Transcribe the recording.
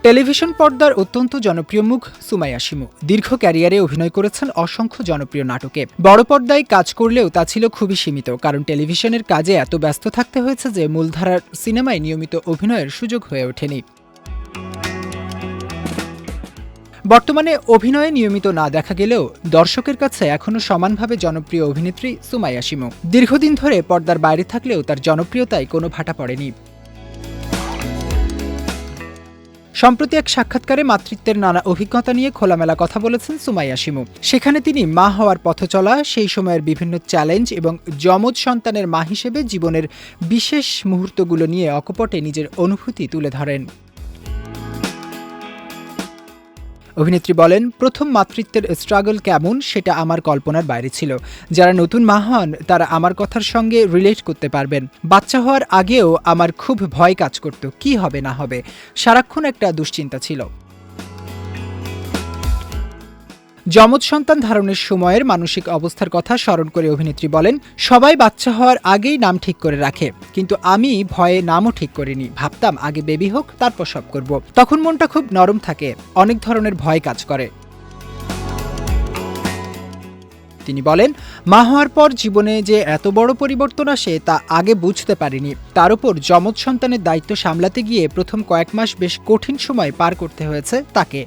Television পর্দার অত্যন্ত জনপ্রিয় মুখ সুমাইয়া শিমু দীর্ঘ ক্যারিয়ারে অভিনয় করেছেন অসংখ্য জনপ্রিয় নাটকে। বড় পর্দায় কাজ করলেও তা ছিল খুবই সীমিত, কারণ টেলিভিশনের কাজে এত ব্যস্ত থাকতে হয়েছে যে মূলধারার সিনেমায় নিয়মিত অভিনয়ের সুযোগ হয়ে ওঠেনি। বর্তমানে অভিনয়ে নিয়মিত না দেখা গেলেও দর্শকের কাছে এখনও সমানভাবে জনপ্রিয় অভিনেত্রী সুমাইয়া শিমু। দীর্ঘদিন ধরে পর্দার বাইরে থাকলেও তার জনপ্রিয়তায় কোনো ভাটা পড়েনি। সম্প্রতি এক সাক্ষাৎকারে মাতৃত্বের নানা অভিজ্ঞতা নিয়ে খোলামেলা কথা বলেছেন সুমাইয়া শিমু। সেখানে তিনি মা হওয়ার পথচলা, সেই সময়ের বিভিন্ন চ্যালেঞ্জ এবং যমজ সন্তানের মা হিসেবে জীবনের বিশেষ মুহূর্তগুলো নিয়ে অকপটে নিজের অনুভূতি তুলে ধরেন। অভিনেত্রী বলেন, প্রথম মাতৃত্বের স্ট্রাগল কেমন সেটা আমার কল্পনার বাইরে ছিল। যারা নতুন মা হন তারা আমার কথার সঙ্গে রিলেট করতে পারবেন। বাচ্চা হওয়ার আগেও আমার খুব ভয় কাজ করত, কি হবে না হবে, সারাক্ষণ একটা দুশ্চিন্তা ছিল। যমজ সন্তান ধারণের সময়ের মানসিক অবস্থার কথা স্মরণ করে অভিনেত্রী বলেন, সবাই বাচ্চা হওয়ার আগেই নাম ঠিক করে রাখে, কিন্তু আমি ভয়ে নামও ঠিক করিনি। ভাবতাম আগে বেবি হোক, তারপর সব করব। তখন মনটা খুব নরম থাকে, অনেক ধরনের ভয় কাজ করে। তিনি বলেন, মা হওয়ার পর জীবনে যে এত বড় পরিবর্তন আসে তা আগে বুঝতে পারিনি। তার উপর যমজ সন্তানের দায়িত্ব সামলাতে গিয়ে প্রথম কয়েক মাস বেশ কঠিন সময় পার করতে হয়েছে তাকে।